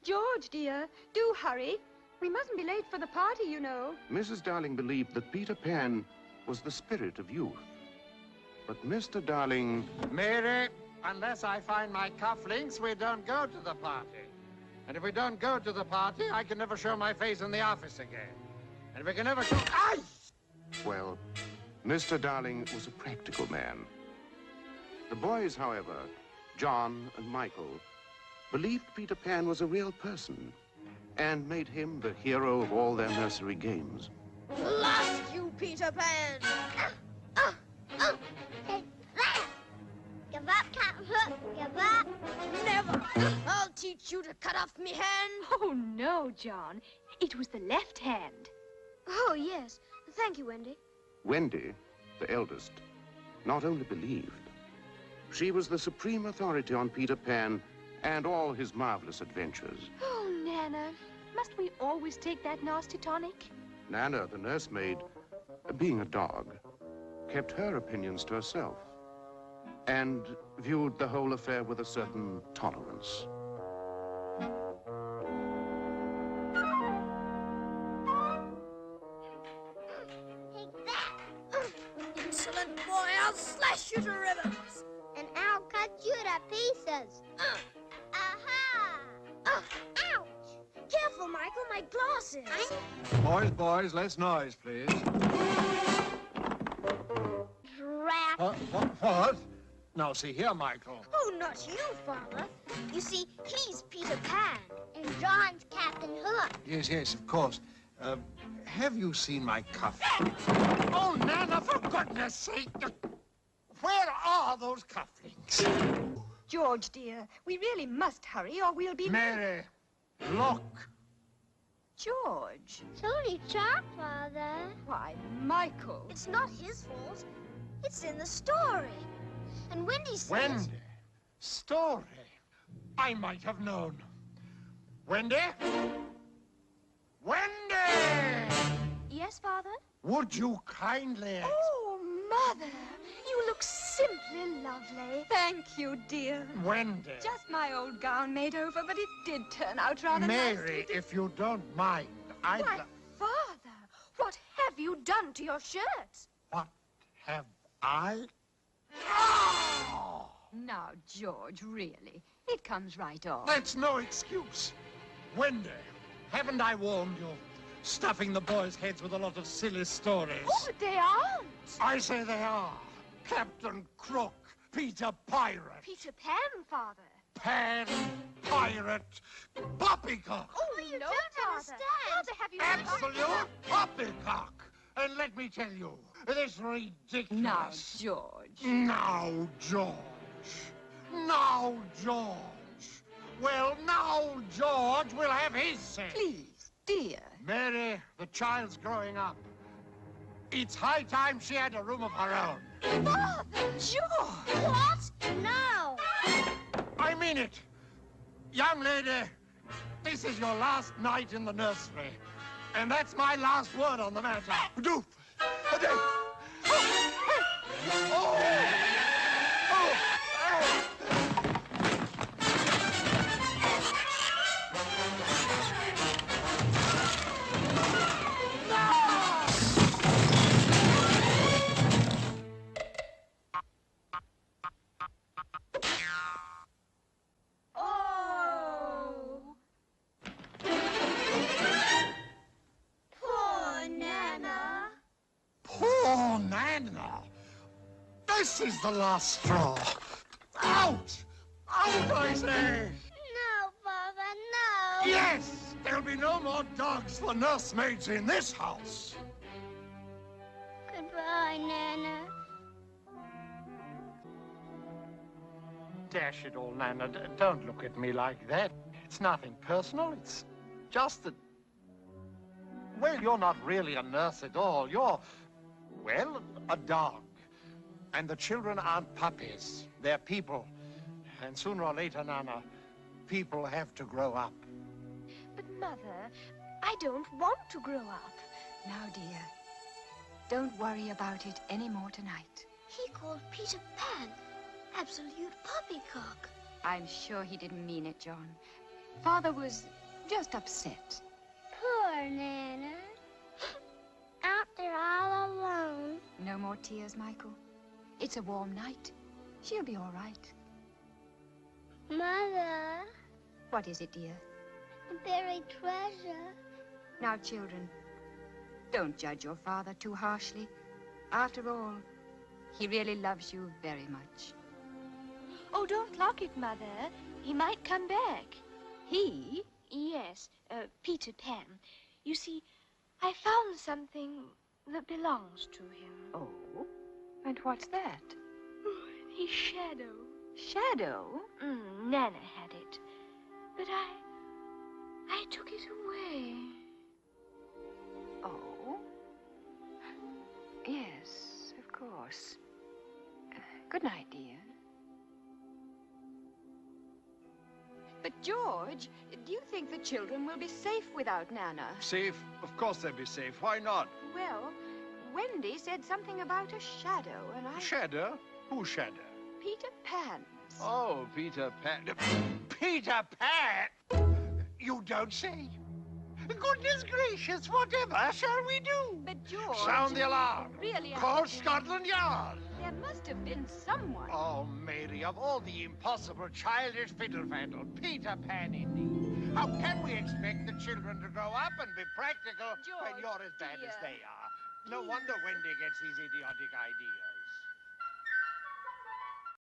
George, dear, do hurry. We mustn't be late for the party, you know. Mrs. Darling believed that Peter Pan was the spirit of youth. But Mr. Darling... Mary, unless I find my cufflinks, we don't go to the party. And if we don't go to the party, I can never show my face in the office again. And if we can never go... Aye! Well, Mr. Darling was a practical man. The boys, however, John and Michael, believed Peter Pan was a real person and made him the hero of all their nursery games. Lost you, Peter Pan! Take that! Give up, Captain Hook, give up! Never! I'll teach you to cut off me hand! Oh, no, John. It was the left hand. Oh, yes. Thank you, Wendy. Wendy, the eldest, not only believed, she was the supreme authority on Peter Pan and all his marvelous adventures. Oh, Nana, must we always take that nasty tonic? Nana, the nursemaid, being a dog, kept her opinions to herself and viewed the whole affair with a certain tolerance. Take that! Insolent boy, I'll slash you to ribbons! And I'll cut you to pieces. Aha! Ouch! Careful, Michael, my glasses! Boys, less noise, please. Drat! What? Now, see here, Michael. Oh, not you, Father. You see, he's Peter Pan. And John's Captain Hook. Yes, of course. Have you seen my cufflinks? Oh, Nana, for goodness sake! Where are those cufflinks? George, dear, we really must hurry or we'll be... Mary, look. George. It's only chalk, Father. Why, Michael. It's not his fault. It's in the story. And Wendy says... Wendy? Story? I might have known. Wendy? Wendy! Yes, Father? Would you kindly... Oh, Mother, you look simply lovely. Thank you, dear. Wendy. Just my old gown made over, but it did turn out rather Mary, nicely. if you don't mind, I'd... Why, Father, what have you done to your shirt? What have I... Oh! Now, George, really, it comes right off. That's no excuse. Wendy, haven't I warned you? Stuffing the boys' heads with a lot of silly stories. Oh, but they aren't. I say they are. Captain Crook, Peter Pirate. Peter Pan, Father. Pan, Pirate, Poppycock. Oh, you don't understand. Father, have you... Absolute poppycock. And let me tell you, this ridiculous... Now, George. Now, George. Now, George. Well, now, George will have his say. Please, dear. Mary, the child's growing up. It's high time she had a room of her own. Father! George! What? No! I mean it. Young lady, this is your last night in the nursery. And that's my last word on the matter. Doof! Doof! Oh! This is the last straw. Out! Out, I say! No, Father, no! Yes! There'll be no more dogs for nursemaids in this house. Goodbye, Nana. Dash it all, Nana, don't look at me like that. It's nothing personal. It's just that... Well, you're not really a nurse at all. You're, well, a dog. And the children aren't puppies. They're people. And sooner or later, Nana, people have to grow up. But, Mother, I don't want to grow up. Now, dear, don't worry about it any more tonight. He called Peter Pan absolute poppycock. I'm sure he didn't mean it, John. Father was just upset. Poor Nana. Out there all alone. No more tears, Michael. It's a warm night. She'll be all right. Mother, What is it, dear? the buried treasure. Now, children, don't judge your father too harshly. After all, he really loves you very much. Oh, don't lock it, Mother. He might come back. He? Yes, Peter Pan. You see, I found something that belongs to him. Oh? And what's that? His shadow. Shadow? Nana had it. But I took it away. Oh? Yes, of course. Good night, dear. But, George, do you think the children will be safe without Nana? Safe? Of course they'll be safe. Why not? Well, Wendy said something about a shadow, and I... Shadow? Who's Shadow? Peter Pan. Oh, Peter Pan. Peter Pan? You don't say. Goodness gracious, whatever shall we do? But, George... Sound the alarm. Really, Call Scotland Yard. there must have been someone. Oh, Mary, of all the impossible childish fiddle-faddle, Peter Pan indeed. How can we expect the children to grow up and be practical when George, you're as bad dear. as they are? No wonder Wendy gets these idiotic ideas.